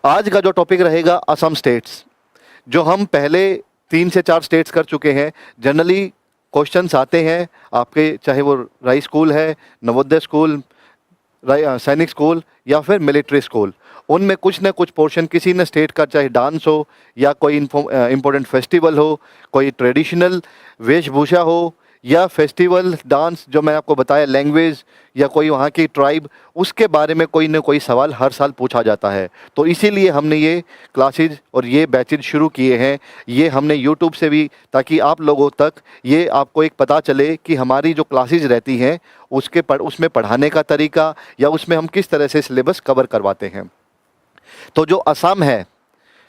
आज का जो टॉपिक रहेगा असम स्टेट्स। जो हम पहले 3 से 4 स्टेट्स कर चुके हैं, जनरली क्वेश्चंस आते हैं आपके, चाहे वो राई स्कूल है, नवोदय स्कूल, सैनिक स्कूल या फिर मिलिट्री स्कूल, उनमें कुछ न कुछ पोर्शन किसी न स्टेट का, चाहे डांस हो या कोई इम्पोर्टेंट फेस्टिवल हो, कोई ट्रेडिशनल वेशभूषा हो या फेस्टिवल डांस जो मैंने आपको बताया, लैंग्वेज या कोई वहाँ की ट्राइब, उसके बारे में कोई न कोई सवाल हर साल पूछा जाता है। तो इसीलिए हमने ये क्लासेज और ये बैचेज शुरू किए हैं। ये हमने यूट्यूब से भी, ताकि आप लोगों तक ये आपको एक पता चले कि हमारी जो क्लासेज रहती हैं उसमें पढ़ाने का तरीका या उसमें हम किस तरह से सिलेबस कवर करवाते हैं। तो जो असम है,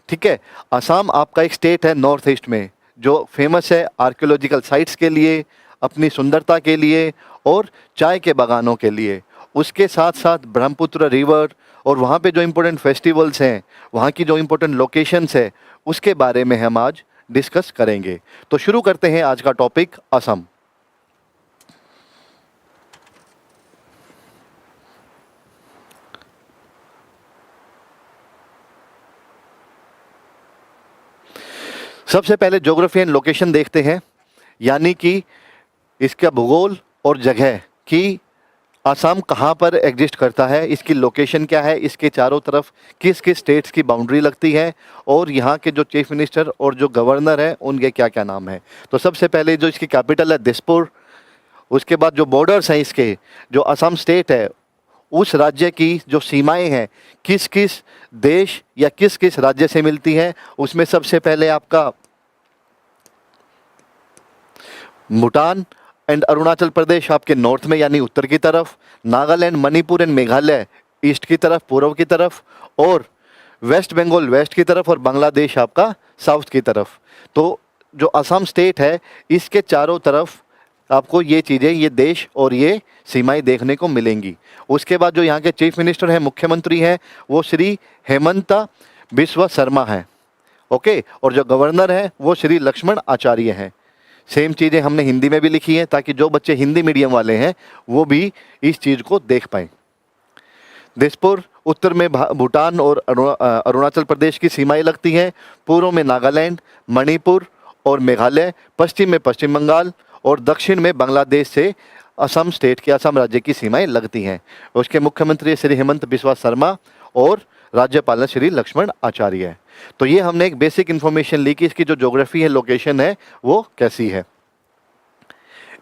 ठीक है, असम आपका एक स्टेट है नॉर्थ ईस्ट में, जो फेमस है आर्कियोलॉजिकल साइट्स के लिए, अपनी सुंदरता के लिए और चाय के बागानों के लिए। उसके साथ साथ ब्रह्मपुत्र रिवर और वहाँ पे जो इम्पोर्टेंट फेस्टिवल्स हैं, वहाँ की जो इम्पोर्टेंट लोकेशंस है, उसके बारे में हम आज डिस्कस करेंगे। तो शुरू करते हैं आज का टॉपिक, असम। सबसे पहले ज्योग्राफी एंड लोकेशन देखते हैं, यानी कि इसका भूगोल और जगह कि असम कहाँ पर एग्जिस्ट करता है, इसकी लोकेशन क्या है, इसके चारों तरफ किस किस स्टेट्स की बाउंड्री लगती है और यहाँ के जो चीफ मिनिस्टर और जो गवर्नर हैं उनके क्या क्या नाम है। तो सबसे पहले जो इसकी कैपिटल है दिसपुर, उसके बाद जो बॉर्डर्स हैं इसके, जो असम स्टेट है उस राज्य की जो सीमाएं हैं किस किस देश या किस किस राज्य से मिलती हैं, उसमें सबसे पहले आपका भूटान एंड अरुणाचल प्रदेश आपके नॉर्थ में यानी उत्तर की तरफ, नागालैंड, मणिपुर एंड मेघालय ईस्ट की तरफ, पूर्व की तरफ, और वेस्ट बंगाल वेस्ट की तरफ, और बांग्लादेश आपका साउथ की तरफ। तो जो असम स्टेट है इसके चारों तरफ आपको ये चीज़ें, ये देश और ये सीमाएं देखने को मिलेंगी। उसके बाद जो यहाँ के चीफ मिनिस्टर हैं, मुख्यमंत्री हैं, वो श्री हेमंता बिस्वा शर्मा हैं, ओके, और जो गवर्नर हैं वो श्री लक्ष्मण आचार्य हैं। सेम चीज़ें हमने हिंदी में भी लिखी हैं ताकि जो बच्चे हिंदी मीडियम वाले हैं वो भी इस चीज़ को देख पाएँ। दिसपुर, उत्तर में भूटान और अरुणाचल प्रदेश की सीमाएं लगती हैं, पूर्व में नागालैंड, मणिपुर और मेघालय, पश्चिम में पश्चिम बंगाल और दक्षिण में बांग्लादेश से असम स्टेट की, असम राज्य की सीमाएं लगती हैं। उसके मुख्यमंत्री श्री हेमंत बिस्वा शर्मा और राज्यपाल श्री लक्ष्मण आचार्य है। तो ये हमने एक बेसिक इन्फॉर्मेशन ली कि इसकी जो ज्योग्राफी है, लोकेशन है, वो कैसी है।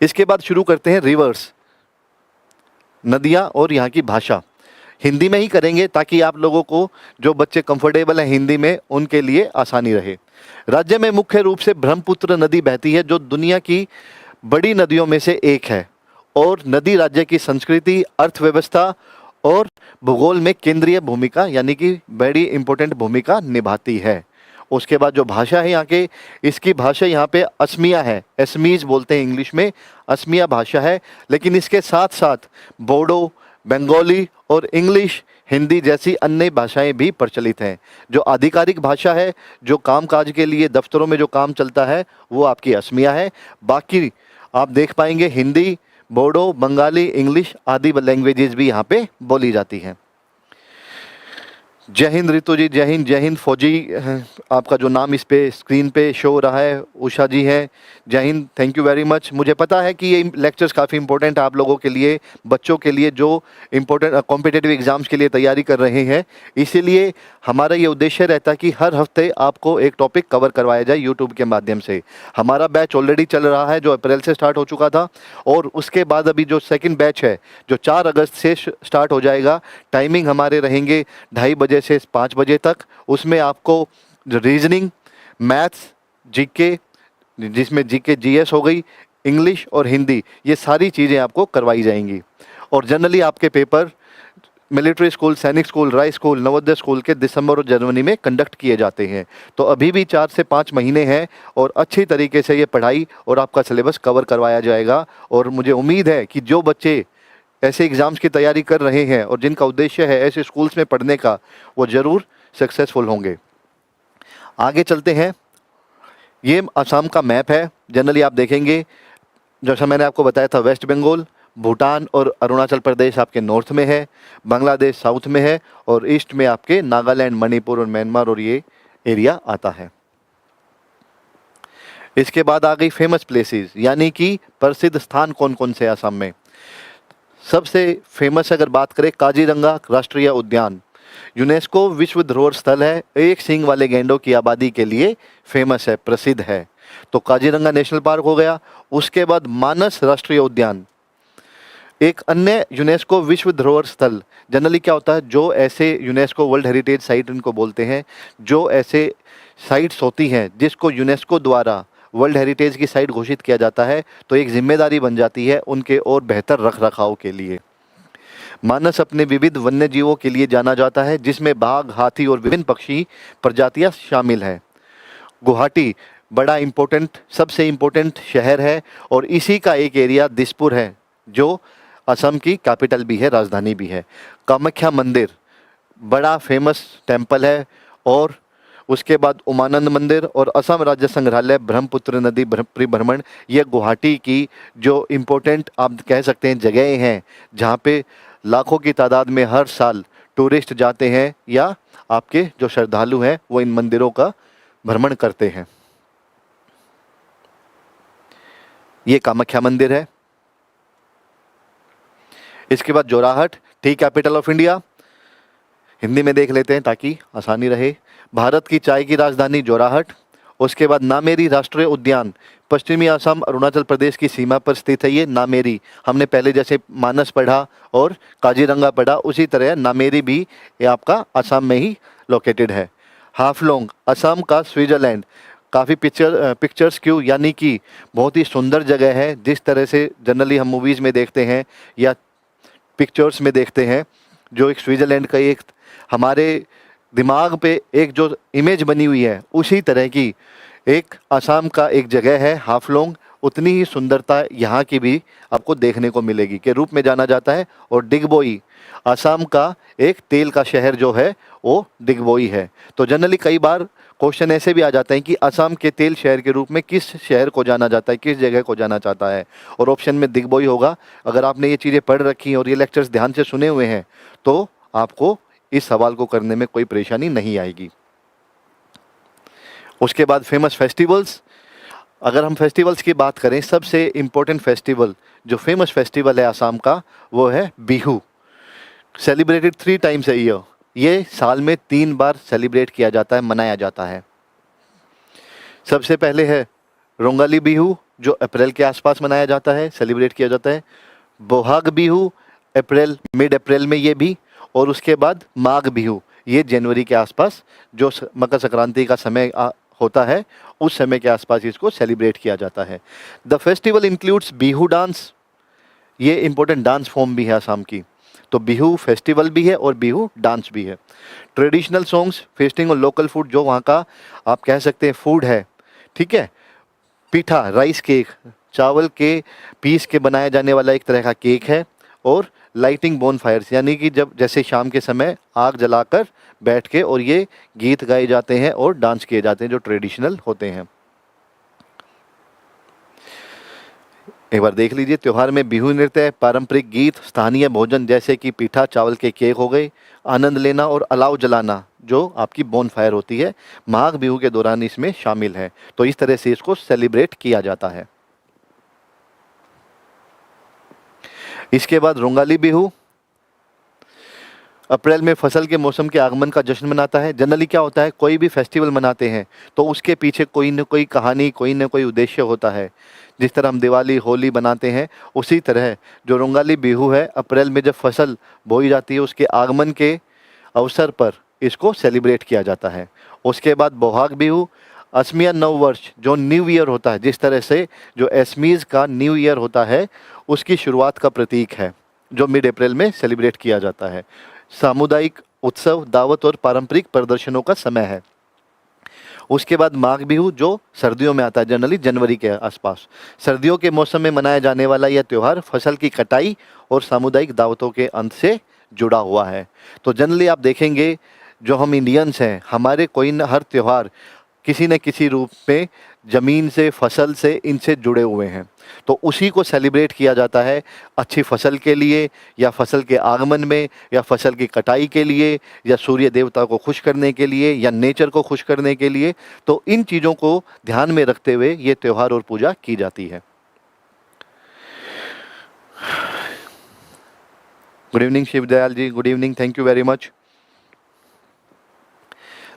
इसके बाद शुरू करते हैं रिवर्स, नदियाँ और यहाँ की भाषा। हिंदी में ही करेंगे ताकि आप लोगों को, जो बच्चे कंफर्टेबल हैं हिंदी में, उनके लिए आसानी रहे। राज्य में मुख्य रूप से ब्रह्मपुत्र नदी बहती है जो दुनिया की बड़ी नदियों में से एक है और नदी राज्य की संस्कृति, अर्थव्यवस्था और भूगोल में केंद्रीय भूमिका यानी कि बड़ी इंपॉर्टेंट भूमिका निभाती है। उसके बाद जो भाषा है यहाँ के, इसकी भाषा यहाँ पे असमिया है, एसमीज बोलते हैं इंग्लिश में, असमिया भाषा है। लेकिन इसके साथ साथ बोडो, बंगाली और इंग्लिश, हिंदी जैसी अन्य भाषाएं भी प्रचलित हैं। जो आधिकारिक भाषा है, जो कामकाज के लिए दफ्तरों में जो काम चलता है, वो आपकी असमिया है। बाकी आप देख पाएंगे हिंदी, बोडो, बंगाली, इंग्लिश आदि लैंग्वेजेस भी यहाँ पे बोली जाती हैं। जय हिंद रितु जी, जय हिंद। जय हिंद फौजी, आपका जो नाम इस पे स्क्रीन पे शो हो रहा है, उषा जी हैं। जय Hind, thank you very much. मुझे पता है कि ये लेक्चर्स काफ़ी इंपॉर्टेंट है आप लोगों के लिए, बच्चों के लिए जो इम्पोर्टेंट कॉम्पिटिटिव एग्जाम्स के लिए तैयारी कर रहे हैं। इसीलिए हमारा ये उद्देश्य रहता है कि हर हफ्ते आपको एक टॉपिक कवर करवाया जाए यूट्यूब के माध्यम से। हमारा बैच ऑलरेडी चल रहा है, जो अप्रैल से स्टार्ट हो चुका था, और उसके बाद अभी जो सेकेंड बैच है जो 4 अगस्त से स्टार्ट हो जाएगा। टाइमिंग हमारे रहेंगे 2:30 बजे से 5 बजे तक। उसमें आपको रीजनिंग, मैथ्स, जीके, जिसमें जीके जीएस हो गई, इंग्लिश और हिंदी, ये सारी चीज़ें आपको करवाई जाएंगी। और जनरली आपके पेपर मिलिट्री स्कूल, सैनिक स्कूल, राय स्कूल, नवोदय स्कूल के दिसंबर और जनवरी में कंडक्ट किए जाते हैं। तो अभी भी 4 से 5 महीने हैं और अच्छी तरीके से ये पढ़ाई और आपका सिलेबस कवर करवाया जाएगा। और मुझे उम्मीद है कि जो बच्चे ऐसे एग्ज़ाम्स की तैयारी कर रहे हैं और जिनका उद्देश्य है ऐसे स्कूल्स में पढ़ने का, वो ज़रूर सक्सेसफुल होंगे। आगे चलते हैं। ये असम का मैप है। जनरली आप देखेंगे, जैसा मैंने आपको बताया था, वेस्ट बंगाल, भूटान और अरुणाचल प्रदेश आपके नॉर्थ में है, बांग्लादेश साउथ में है और ईस्ट में आपके नागालैंड, मणिपुर और म्यांमार और ये एरिया आता है। इसके बाद आ गई फेमस प्लेसेस, यानी कि प्रसिद्ध स्थान कौन कौन से असम में। सबसे फेमस अगर बात करें, काजीरंगा राष्ट्रीय उद्यान यूनेस्को विश्व धरोहर स्थल है, एक सींग वाले गैंडों की आबादी के लिए फेमस है, प्रसिद्ध है। तो काजीरंगा नेशनल पार्क हो गया। उसके बाद मानस राष्ट्रीय उद्यान, एक अन्य यूनेस्को विश्व धरोहर स्थल। जनरली क्या होता है, जो ऐसे यूनेस्को वर्ल्ड हेरिटेज साइट इनको बोलते हैं, जो ऐसे साइट्स होती हैं जिसको यूनेस्को द्वारा वर्ल्ड हेरिटेज की साइट घोषित किया जाता है, तो एक जिम्मेदारी बन जाती है उनके और बेहतर रख रखाव के लिए। मानस अपने विविध वन्य जीवों के लिए जाना जाता है, जिसमें बाघ, हाथी और विभिन्न पक्षी प्रजातियां शामिल हैं। गुवाहाटी बड़ा इम्पोर्टेंट, सबसे इम्पोर्टेंट शहर है और इसी का एक एरिया दिसपुर है, जो असम की कैपिटल भी है, राजधानी भी है। कामाख्या मंदिर बड़ा फेमस टेम्पल है। और उसके बाद उमानंद मंदिर और असम राज्य संग्रहालय, ब्रह्मपुत्र नदी परिभ्रमण, ये गुवाहाटी की जो इम्पोर्टेंट आप कह सकते हैं जगहें हैं, जहाँ पे लाखों की तादाद में हर साल टूरिस्ट जाते हैं या आपके जो श्रद्धालु हैं वो इन मंदिरों का भ्रमण करते हैं। ये कामाख्या मंदिर है। इसके बाद Jorhat, T capital of India, Hindi में देख लेते हैं ताकि आसानी रहे। भारत की चाय की राजधानी जोराहट। उसके बाद नामेरी राष्ट्रीय उद्यान, पश्चिमी असम अरुणाचल प्रदेश की सीमा पर स्थित है। ये नामेरी, हमने पहले जैसे मानस पढ़ा और काजीरंगा पढ़ा, उसी तरह नामेरी भी ये आपका असम में ही लोकेटेड है। हाफलोंग, असम का स्विट्जरलैंड, काफ़ी पिक्चर्स क्यों, यानी कि बहुत ही सुंदर जगह है। जिस तरह से जनरली हम मूवीज़ में देखते हैं या पिक्चर्स में देखते हैं, जो एक स्विट्ज़रलैंड का एक हमारे दिमाग पे एक जो इमेज बनी हुई है, उसी तरह की एक असम का एक जगह है हाफलोंग। उतनी ही सुंदरता यहाँ की भी आपको देखने को मिलेगी के रूप में जाना जाता है। और डिगबोई, असम का एक तेल का शहर जो है वो डिगबोई है। तो जनरली कई बार क्वेश्चन ऐसे भी आ जाते हैं कि असम के तेल शहर के रूप में किस शहर को जाना जाता है, किस जगह को जाना चाहता है, और ऑप्शन में दिगबोई होगा। अगर आपने ये चीज़ें पढ़ रखी हैं और ये लेक्चर्स ध्यान से सुने हुए हैं तो आपको इस सवाल को करने में कोई परेशानी नहीं आएगी। उसके बाद फेमस फेस्टिवल्स, अगर हम फेस्टिवल्स की बात करें, सबसे इम्पोर्टेंट फेस्टिवल जो फेमस फेस्टिवल है असम का वो है Bihu. Celebrated 3 times a year, ये साल में 3 बार सेलिब्रेट किया जाता है, मनाया जाता है। सबसे पहले है रोंगाली बिहू, जो अप्रैल के आसपास मनाया जाता है, सेलिब्रेट किया जाता है। बोहाग बिहू अप्रैल, मिड अप्रैल में ये भी। और उसके बाद माघ बिहू, ये जनवरी के आसपास, जो मकर संक्रांति का समय होता है, उस समय के आसपास इसको सेलिब्रेट किया जाता है। The festival includes Bihu dance, ये इंपॉर्टेंट डांस फॉर्म भी है असम की। तो बिहू फेस्टिवल भी है और बिहू डांस भी है। ट्रेडिशनल सॉन्ग्स, फेस्टिंग और लोकल फूड, जो वहाँ का आप कह सकते हैं फूड है, ठीक है। पीठा, राइस केक, चावल के पीस के बनाया जाने वाला एक तरह का केक है। और लाइटिंग बोनफायर्स, यानी कि जब जैसे शाम के समय आग जलाकर बैठ के और ये गीत गाए जाते हैं और डांस किए जाते हैं जो ट्रेडिशनल होते हैं। एक बार देख लीजिए, त्योहार में बिहू नृत्य, पारंपरिक गीत, स्थानीय भोजन जैसे कि पीठा, चावल के केक हो गए, आनंद लेना और अलाव जलाना जो आपकी बोनफायर होती है, माघ बिहू के दौरान इसमें शामिल है। तो इस तरह से इसको सेलिब्रेट किया जाता है। इसके बाद रोंगाली बिहू अप्रैल में फसल के मौसम के आगमन का जश्न मनाता है। जनरली क्या होता है, कोई भी फेस्टिवल मनाते हैं तो उसके पीछे कोई न कोई कहानी, कोई न कोई उद्देश्य होता है। जिस तरह हम दिवाली, होली बनाते हैं, उसी तरह जो रोंगाली बिहू है, अप्रैल में जब फसल बोई जाती है उसके आगमन के अवसर पर इसको सेलिब्रेट किया जाता है। उसके बाद बोहाग बिहू, असमिया नव वर्ष, जो न्यू ईयर होता है, जिस तरह से जो एसमीज का न्यू ईयर होता है उसकी शुरुआत का प्रतीक है, जो मिड अप्रैल में सेलिब्रेट किया जाता है। सामुदायिक उत्सव, दावत और पारंपरिक प्रदर्शनों का समय है। उसके बाद माघ बिहू, जो सर्दियों में आता है, जनरली जनवरी के आसपास। सर्दियों के मौसम में मनाया जाने वाला यह त्यौहार फसल की कटाई और सामुदायिक दावतों के अंत से जुड़ा हुआ है। तो जनरली आप देखेंगे जो हम इंडियंस हैं, हमारे कोई न हर त्यौहार किसी न किसी रूप में ज़मीन से, फसल से, इनसे जुड़े हुए हैं। तो उसी को सेलिब्रेट किया जाता है अच्छी फसल के लिए, या फसल के आगमन में, या फसल की कटाई के लिए, या सूर्य देवता को खुश करने के लिए, या नेचर को खुश करने के लिए। तो इन चीज़ों को ध्यान में रखते हुए ये त्यौहार और पूजा की जाती है। Good evening Shivdayal ji, good evening, thank you very much.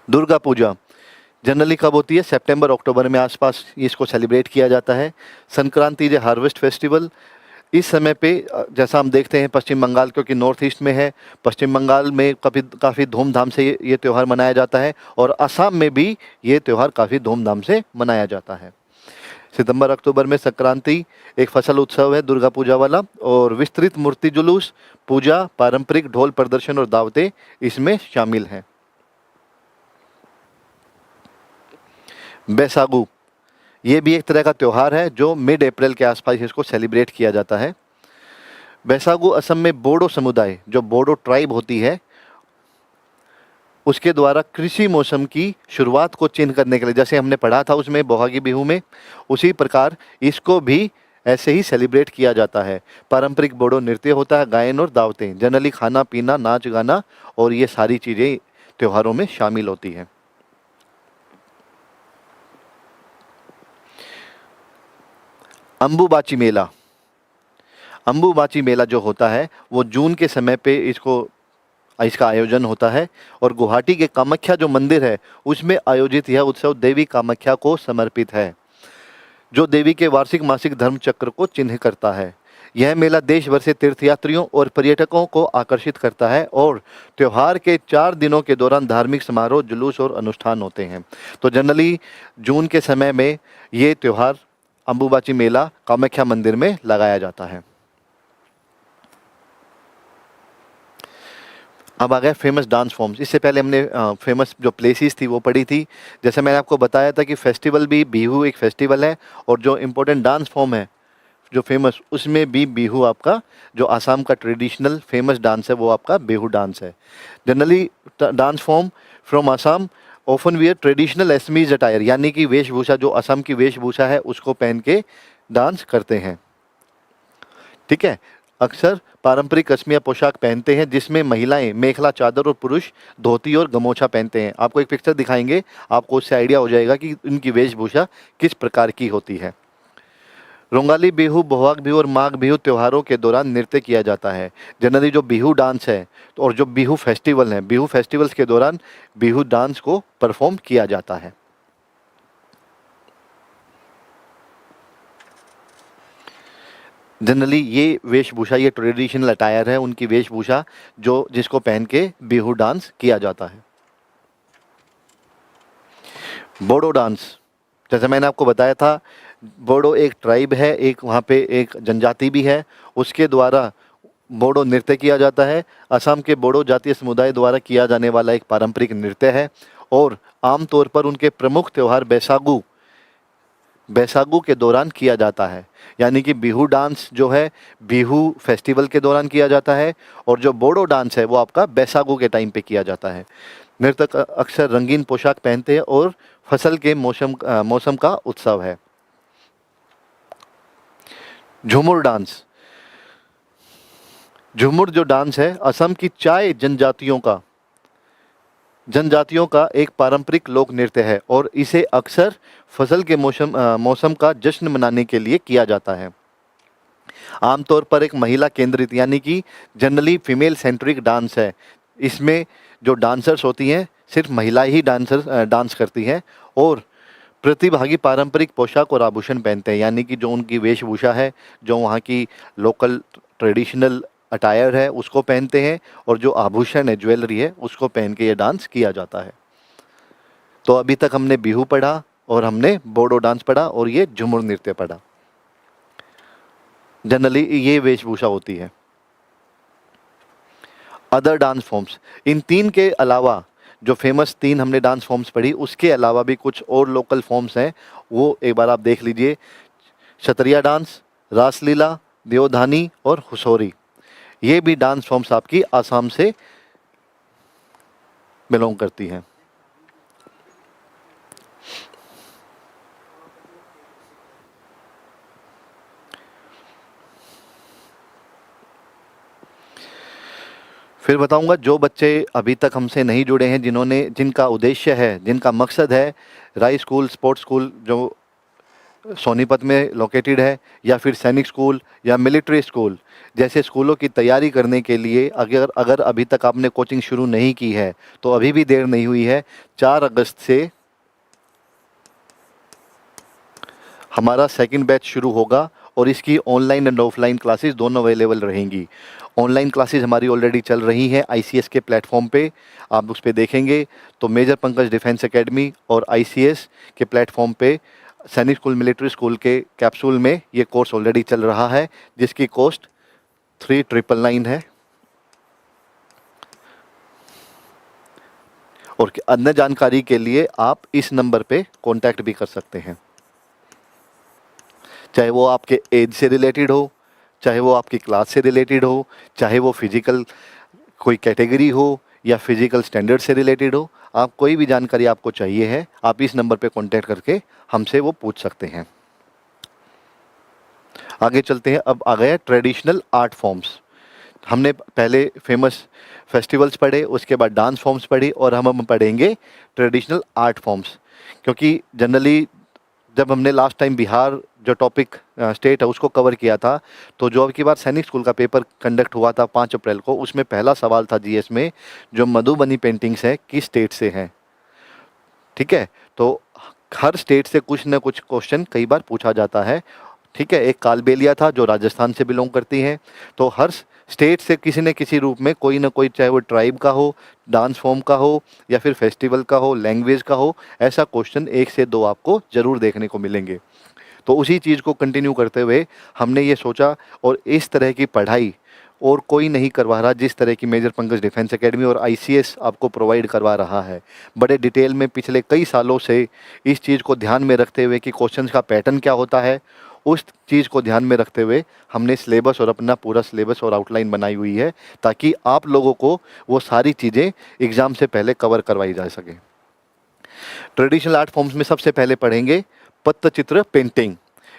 Durga Puja generally कब होती है? सितंबर अक्टूबर में आसपास इसको सेलिब्रेट किया जाता है। संक्रांति जो हार्वेस्ट फेस्टिवल, इस समय पे जैसा हम देखते हैं पश्चिम बंगाल, क्योंकि नॉर्थ ईस्ट में है, पश्चिम बंगाल में काफ़ी धूमधाम से ये त्यौहार मनाया जाता है, और असम में भी ये त्यौहार काफ़ी धूमधाम से मनाया जाता है। सितंबर अक्टूबर में संक्रांति एक फसल उत्सव है दुर्गा पूजा वाला, और विस्तृत मूर्ति जुलूस, पूजा, पारंपरिक ढोल प्रदर्शन और दावतें इसमें शामिल हैं। बैसागु ये भी एक तरह का त्यौहार है जो मिड अप्रैल के आसपास इसको सेलिब्रेट किया जाता है। बैसागु असम में बोडो समुदाय, जो बोडो ट्राइब होती है, उसके द्वारा कृषि मौसम की शुरुआत को चिन्ह करने के लिए, जैसे हमने पढ़ा था उसमें बोहागी बिहू में, उसी प्रकार इसको भी ऐसे ही सेलिब्रेट किया जाता है। पारंपरिक बोडो नृत्य होता है, गायन और दावतें, जनरली खाना पीना, नाच गाना, और ये सारी चीज़ें त्योहारों में शामिल होती हैं। अंबुबाची मेला, अंबुबाची मेला जो होता है वो जून के समय पे इसका आयोजन होता है, और गुवाहाटी के कामाख्या जो मंदिर है उसमें आयोजित यह उत्सव देवी कामाख्या को समर्पित है, जो देवी के वार्षिक मासिक धर्म चक्र को चिन्ह करता है। यह मेला देश भर से तीर्थयात्रियों और पर्यटकों को आकर्षित करता है, और त्यौहार के 4 दिनों के दौरान धार्मिक समारोह, जुलूस और अनुष्ठान होते हैं। तो जनरली जून के समय में ये त्यौहार अंबुबाची मेला कामाख्या मंदिर में लगाया जाता है। अब आ गए फेमस डांस फॉर्म्स। इससे पहले हमने फेमस जो प्लेसेस थी वो पढ़ी थी। जैसे मैंने आपको बताया था कि फेस्टिवल भी, बिहू एक फेस्टिवल है, और जो इम्पोर्टेंट डांस फॉर्म है जो फेमस, उसमें भी बिहू आपका, जो आसाम का ट्रेडिशनल फेमस डांस है वो आपका बिहू डांस है। Generally dance form from Assam often wear traditional एसमीज attire, यानी कि वेशभूषा, जो असम की वेशभूषा है उसको पहन के डांस करते हैं। ठीक है, अक्सर पारंपरिक कश्मीरी पोशाक पहनते हैं, जिसमें महिलाएं मेखला चादर और पुरुष धोती और गमोछा पहनते हैं। आपको एक पिक्चर दिखाएंगे, आपको उससे आइडिया हो जाएगा कि इनकी वेशभूषा किस प्रकार की होती है। रोंगाली बिहू, बोहाग बिहू और माघ बिहू त्योहारों के दौरान नृत्य किया जाता है। जनरली जो बिहू डांस है और जो बिहू फेस्टिवल है, बिहू फेस्टिवल्स के दौरान बिहू डांस को परफॉर्म किया जाता है। जनरली ये वेशभूषा, ये ट्रेडिशनल अटायर है उनकी वेशभूषा, जिसको पहन के बिहू डांस किया जाता है। बोडो डांस, जैसे मैंने आपको बताया था, बोडो एक ट्राइब है, एक वहाँ पे एक जनजाति भी है, उसके द्वारा बोडो नृत्य किया जाता है। असम के बोडो जातीय समुदाय द्वारा किया जाने वाला एक पारंपरिक नृत्य है, और आमतौर पर उनके प्रमुख त्यौहार बैसागु के दौरान किया जाता है। यानी कि बिहू डांस जो है बिहू फेस्टिवल के दौरान किया जाता है, और जो बोडो डांस है वो आपका बैसागु के टाइम पे किया जाता है। नृतक अक्सर रंगीन पोशाक पहनते हैं, और फसल के मौसम का उत्सव है। झूमुर डांस, झूमुर जो डांस है असम की चाय जनजातियों का एक पारंपरिक लोक नृत्य है, और इसे अक्सर फसल के मौसम का जश्न मनाने के लिए किया जाता है। आमतौर पर एक महिला केंद्रित, यानी कि जनरली फीमेल सेंट्रिक डांस है। इसमें जो डांसर्स होती हैं सिर्फ महिलाएं ही डांस करती हैं, और प्रतिभागी पारंपरिक पोशाक और आभूषण पहनते हैं, यानी कि जो उनकी वेशभूषा है, जो वहाँ की लोकल ट्रेडिशनल अटायर है उसको पहनते हैं, और जो आभूषण है, ज्वेलरी है, उसको पहन के ये डांस किया जाता है। तो अभी तक हमने बिहू पढ़ा, और हमने बोडो डांस पढ़ा, और ये झूमुर नृत्य पढ़ा। जनरली ये वेशभूषा होती है। अदर डांस फॉर्म्स, इन 3 के अलावा, जो फेमस 3 हमने डांस फॉर्म्स पढ़ी, उसके अलावा भी कुछ और लोकल फॉर्म्स हैं, वो एक बार आप देख लीजिए। क्षत्रिया डांस, रासलीला, देवधानी और हुसोरी, ये भी डांस फॉर्म्स आपकी आसाम से बिलोंग करती हैं। फिर बताऊंगा जो बच्चे अभी तक हमसे नहीं जुड़े हैं, जिनका उद्देश्य है, जिनका मकसद है राय स्कूल स्पोर्ट्स स्कूल जो सोनीपत में लोकेटेड है, या फिर सैनिक स्कूल या मिलिट्री स्कूल जैसे स्कूलों की तैयारी करने के लिए अगर अगर अभी तक आपने कोचिंग शुरू नहीं की है तो अभी भी देर नहीं हुई है। 4 अगस्त से हमारा सेकंड बैच शुरू होगा और इसकी ऑनलाइन एंड ऑफलाइन क्लासेस दोनों अवेलेबल रहेंगी। ऑनलाइन क्लासेस हमारी ऑलरेडी चल रही हैं आईसीएस के प्लेटफॉर्म पे, आप उस पर देखेंगे तो मेजर पंकज डिफेंस एकेडमी और आईसीएस के प्लेटफॉर्म पे सैनिक स्कूल मिलिट्री स्कूल के कैप्सूल में ये कोर्स ऑलरेडी चल रहा है, जिसकी कॉस्ट 3999 है। और अन्य जानकारी के लिए आप इस नंबर पे कांटेक्ट भी कर सकते हैं, चाहे वो आपके एज से रिलेटेड हो, चाहे वो आपकी क्लास से रिलेटेड हो, चाहे वो फिजिकल कोई कैटेगरी हो या फिजिकल स्टैंडर्ड से रिलेटेड हो। आप कोई भी जानकारी आपको चाहिए है, आप इस नंबर पे कांटेक्ट करके हमसे वो पूछ सकते हैं। आगे चलते हैं। अब आ गया ट्रेडिशनल आर्ट फॉर्म्स। हमने पहले फेमस फेस्टिवल्स पढ़े, उसके बाद डांस फॉर्म्स पढ़ी, और हम पढ़ेंगे ट्रेडिशनल आर्ट फॉर्म्स। क्योंकि जनरली जब हमने लास्ट टाइम बिहार जो टॉपिक स्टेट है उसको कवर किया था, तो जो अब की बार सैनिक स्कूल का पेपर कंडक्ट हुआ था 5 अप्रैल को, उसमें पहला सवाल था जीएस में, जो मधुबनी पेंटिंग्स है किस स्टेट से हैं। ठीक है, तो हर स्टेट से कुछ न कुछ क्वेश्चन कई बार पूछा जाता है। ठीक है, एक कालबेलिया था जो राजस्थान से बिलोंग करती हैं, तो हर स्टेट से किसी न किसी रूप में कोई ना कोई, चाहे वो ट्राइब का हो, डांस फॉर्म का हो, या फिर फेस्टिवल का हो, लैंग्वेज का हो, ऐसा क्वेश्चन 1 से 2 आपको ज़रूर देखने को मिलेंगे। तो उसी चीज़ को कंटिन्यू करते हुए हमने ये सोचा, और इस तरह की पढ़ाई और कोई नहीं करवा रहा जिस तरह की मेजर पंकज डिफेंस एकेडमी और आईसीएस आपको प्रोवाइड करवा रहा है। बड़े डिटेल में पिछले कई सालों से इस चीज़ को ध्यान में रखते हुए कि क्वेश्चंस का पैटर्न क्या होता है, उस चीज़ को ध्यान में रखते हुए हमने सिलेबस और अपना पूरा सिलेबस और आउटलाइन बनाई हुई है, ताकि आप लोगों को वो सारी चीज़ें एग्ज़ाम से पहले कवर करवाई जा सके। ट्रेडिशनल आर्ट फॉर्म्स में सबसे पहले पढ़ेंगे पट्टचित्र पेंटिंग।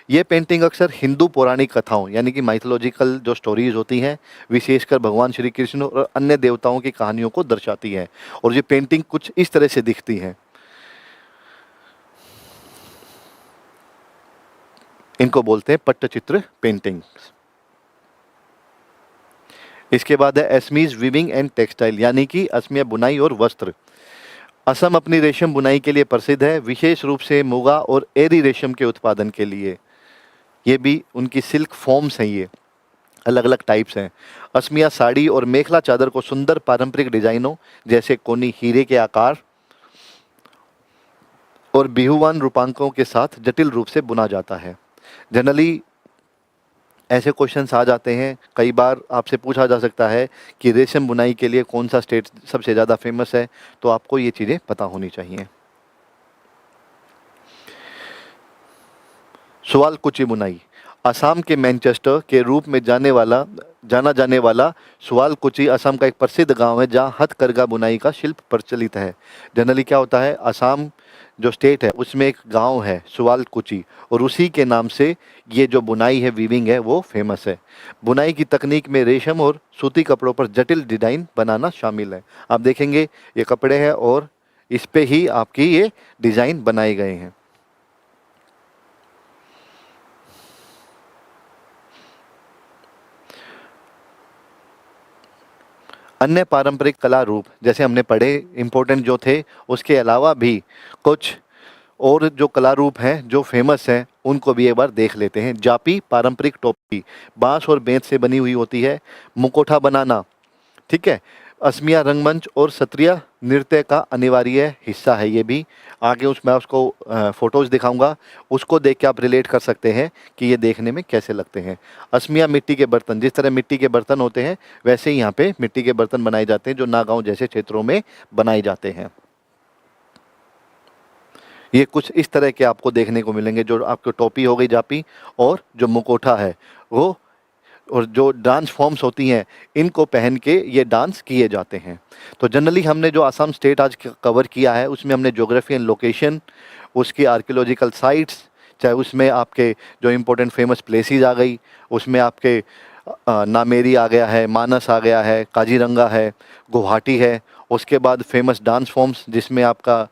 ये पेंटिंग अक्सर हिंदू पौराणिक कथाओं यानी कि माइथोलॉजिकल जो स्टोरीज होती हैं, विशेषकर भगवान श्री कृष्ण और अन्य देवताओं की कहानियों को दर्शाती है। और ये पेंटिंग कुछ इस तरह से दिखती है, इनको बोलते हैं पट्टचित्र पेंटिंग। इसके बाद है असमीज वीविंग एंड टेक्सटाइल, यानी कि असमिया बुनाई और वस्त्र। असम अपनी रेशम बुनाई के लिए प्रसिद्ध है, विशेष रूप से मुगा और एरी रेशम के उत्पादन के लिए। ये भी उनकी सिल्क फॉर्म्स हैं, ये अलग अलग टाइप्स हैं। असमिया साड़ी और मेखला चादर को सुंदर पारंपरिक डिजाइनों जैसे कोनी, हीरे के आकार और बिहुवान रूपांकों के साथ जटिल रूप से बुना जाता है। जनरली ऐसे क्वेश्चंस आ जाते हैं, कई बार आपसे पूछा जा सकता है कि रेशम बुनाई के लिए कौन सा स्टेट सबसे ज़्यादा फेमस है, तो आपको ये चीज़ें पता होनी चाहिए। सुआलकुची बुनाई। असम के मैनचेस्टर के रूप में जाना जाने वाला सुआलकुची असम का एक प्रसिद्ध गांव है, जहां हथकरघा बुनाई का शिल्प प्रचलित है। जनरली क्या होता है, असम जो स्टेट है उसमें एक गांव है सुआलकुची, और उसी के नाम से ये जो बुनाई है, वीविंग है, वो फेमस है। बुनाई की तकनीक में रेशम और सूती कपड़ों पर जटिल डिज़ाइन बनाना शामिल है। आप देखेंगे ये कपड़े हैं और इस पे ही आपकी ये डिज़ाइन बनाए गए हैं। अन्य पारंपरिक कला रूप जैसे हमने पढ़े इम्पोर्टेंट जो थे, उसके अलावा भी कुछ और जो कला रूप हैं जो फेमस हैं उनको भी एक बार देख लेते हैं। जापी पारंपरिक टोपी बांस और बेंत से बनी हुई होती है। मुकोठा बनाना, ठीक है, असमिया रंगमंच और सत्रिया नृत्य का अनिवार्य हिस्सा है। ये भी आगे उसमें उसको फोटोज़ दिखाऊंगा, उसको देख के आप रिलेट कर सकते हैं कि ये देखने में कैसे लगते हैं। असमिया मिट्टी के बर्तन, जिस तरह मिट्टी के बर्तन होते हैं वैसे ही यहाँ पे मिट्टी के बर्तन बनाए जाते हैं, जो नागांव जैसे क्षेत्रों में बनाए जाते हैं। ये कुछ इस तरह के आपको देखने को मिलेंगे, जो आपको टोपी हो गई जापी, और जो मुकोठा है वो, और जो डांस फॉर्म्स होती हैं इनको पहन के ये डांस किए जाते हैं। तो जनरली हमने जो असम स्टेट आज कवर किया है उसमें हमने ज्योग्राफी एंड लोकेशन, उसकी आर्कियोलॉजिकल साइट्स, चाहे उसमें आपके जो इम्पोर्टेंट फेमस प्लेसेस आ गई, उसमें आपके नामेरी आ गया है, मानस आ गया है, काजीरंगा है, गुवाहाटी है। उसके बाद फेमस डांस फॉर्म्स जिसमें आपका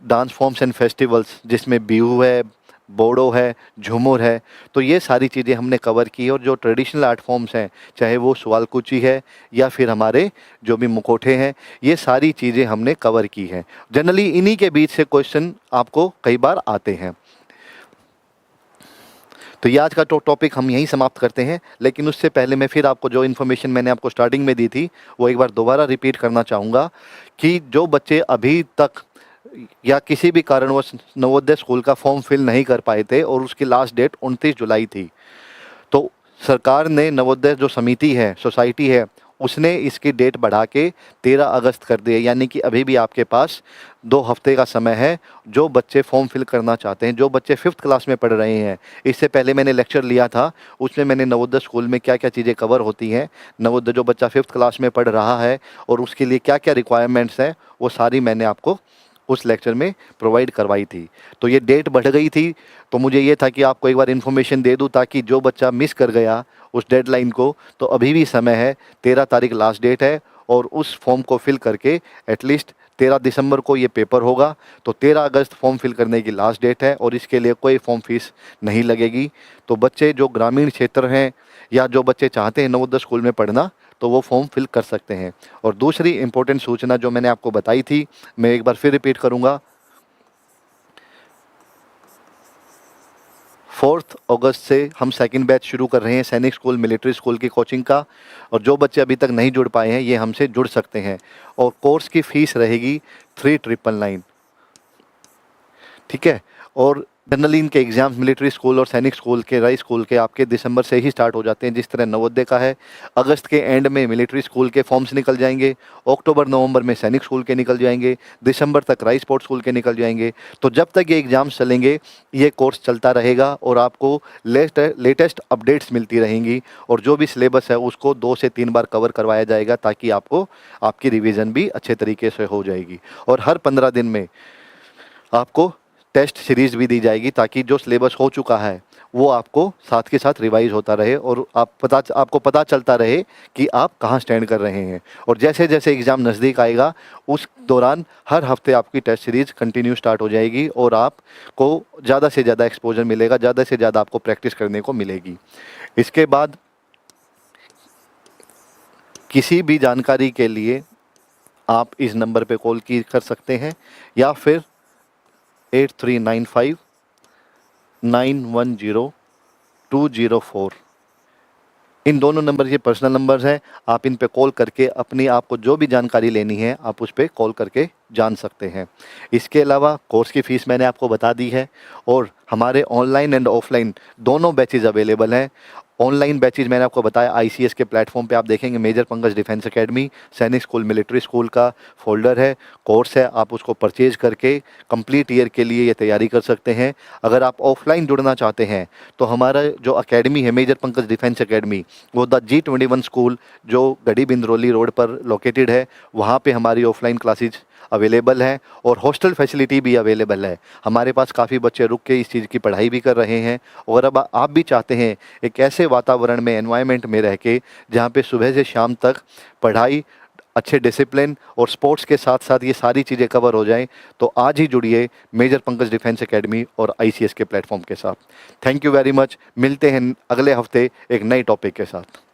डांस फॉर्म्स एंड फेस्टिवल्स जिसमें बिहू है, बोडो है, झूमर है। तो ये सारी चीज़ें हमने कवर की और जो ट्रेडिशनल आर्ट फॉर्म्स हैं, चाहे वो सुआलकुची है या फिर हमारे जो भी मुखौटे हैं, ये सारी चीज़ें हमने कवर की हैं। जनरली इन्हीं के बीच से क्वेश्चन आपको कई बार आते हैं। तो ये आज का टॉपिक हम यहीं समाप्त करते हैं, लेकिन उससे पहले मैं फिर आपको जो इन्फॉर्मेशन मैंने आपको स्टार्टिंग में दी थी वो एक बार दोबारा रिपीट करना चाहूँगा कि जो बच्चे अभी तक या किसी भी कारणवश नवोदय स्कूल का फॉर्म फिल नहीं कर पाए थे और उसकी लास्ट डेट 29 जुलाई थी, तो सरकार ने नवोदय जो समिति है, सोसाइटी है, उसने इसकी डेट बढ़ा के 13 अगस्त कर दी है। यानी कि अभी भी आपके पास 2 हफ्ते का समय है। जो बच्चे फॉर्म फिल करना चाहते हैं, जो बच्चे 5th क्लास में पढ़ रहे हैं, इससे पहले मैंने लेक्चर लिया था, उसमें मैंने नवोदय स्कूल में क्या क्या चीज़ें कवर होती हैं, नवोदय जो बच्चा 5th क्लास में पढ़ रहा है और उसके लिए क्या क्या रिक्वायरमेंट्स हैं, वो सारी मैंने आपको उस लेक्चर में प्रोवाइड करवाई थी। तो ये डेट बढ़ गई थी, तो मुझे ये था कि आपको एक बार इन्फॉर्मेशन दे दूं ताकि जो बच्चा मिस कर गया उस डेडलाइन को, तो अभी भी समय है। 13 तारीख लास्ट डेट है और उस फॉर्म को फिल करके एटलीस्ट 13 दिसंबर को ये पेपर होगा। तो 13 अगस्त फॉर्म फिल करने की लास्ट डेट है और इसके लिए कोई फॉर्म फीस नहीं लगेगी। तो बच्चे जो ग्रामीण क्षेत्र हैं या जो बच्चे चाहते हैं नवोदय स्कूल में पढ़ना, तो वो फॉर्म फिल कर सकते हैं। और दूसरी इंपॉर्टेंट सूचना जो मैंने आपको बताई थी, मैं एक बार फिर रिपीट करूंगा। 4 अगस्त से हम सेकंड बैच शुरू कर रहे हैं सैनिक स्कूल मिलिट्री स्कूल की कोचिंग का, और जो बच्चे अभी तक नहीं जुड़ पाए हैं ये हमसे जुड़ सकते हैं। और कोर्स की फ़ीस रहेगी 3999, ठीक है। और जनरली इनके एग्ज़ाम्स मिलिट्री स्कूल और सैनिक स्कूल के, राइस स्कूल के आपके दिसंबर से ही स्टार्ट हो जाते हैं, जिस तरह नवोदय का है। अगस्त के एंड में मिलिट्री स्कूल के फॉर्म्स निकल जाएंगे, अक्टूबर नवंबर में सैनिक स्कूल के निकल जाएंगे, दिसंबर तक राइस स्पोर्ट्स स्कूल के निकल जाएंगे। तो जब तक ये एग्ज़ाम्स चलेंगे ये कोर्स चलता रहेगा और आपको लेटेस्ट अपडेट्स मिलती रहेंगी, और जो भी सिलेबस है उसको 2 से 3 बार कवर करवाया जाएगा ताकि आपको आपकी रिविज़न भी अच्छे तरीके से हो जाएगी। और हर 15 दिन में आपको टेस्ट सीरीज़ भी दी जाएगी ताकि जो सिलेबस हो चुका है वो आपको साथ के साथ रिवाइज होता रहे और आपको पता चलता रहे कि आप कहाँ स्टैंड कर रहे हैं। और जैसे जैसे एग्ज़ाम नज़दीक आएगा उस दौरान हर हफ्ते आपकी टेस्ट सीरीज़ कंटिन्यू स्टार्ट हो जाएगी और आपको ज़्यादा से ज़्यादा एक्सपोजर मिलेगा, ज़्यादा से ज़्यादा आपको प्रैक्टिस करने को मिलेगी। इसके बाद किसी भी जानकारी के लिए आप इस नंबर पे कॉल की कर सकते हैं या फिर 8395910204। इन दोनों नंबर ये पर्सनल नंबर्स हैं। आप इन पे कॉल करके अपनी आपको जो भी जानकारी लेनी है आप उस पे कॉल करके जान सकते हैं। इसके अलावा कोर्स की फ़ीस मैंने आपको बता दी है और हमारे ऑनलाइन एंड ऑफलाइन दोनों बैचेज़ अवेलेबल हैं। ऑनलाइन बैचेज़ मैंने आपको बताया ICS के प्लेटफॉर्म पे आप देखेंगे मेजर पंकज डिफेंस एकेडमी सैनिक स्कूल मिलिट्री स्कूल का फोल्डर है, कोर्स है, आप उसको परचेज करके कंप्लीट ईयर के लिए ये तैयारी कर सकते हैं। अगर आप ऑफलाइन जुड़ना चाहते हैं तो हमारा जो एकेडमी है मेजर पंकज डिफेंस एकेडमी, वो द G21 स्कूल जो गढ़ी बिंद्रोली रोड पर लोकेटेड है, वहाँ पे हमारी ऑफलाइन क्लासेज अवेलेबल है और हॉस्टल फैसिलिटी भी अवेलेबल है। हमारे पास काफ़ी बच्चे रुक के इस चीज़ की पढ़ाई भी कर रहे हैं। और अब आप भी चाहते हैं एक ऐसे वातावरण में, एनवायरनमेंट में रह के जहाँ पे सुबह से शाम तक पढ़ाई, अच्छे डिसिप्लिन और स्पोर्ट्स के साथ साथ ये सारी चीज़ें कवर हो जाएं, तो आज ही जुड़िए मेजर पंकज डिफेंस एकेडमी और ICS के प्लेटफॉर्म के साथ। Thank you very much. मिलते हैं अगले हफ्ते एक नए टॉपिक के साथ।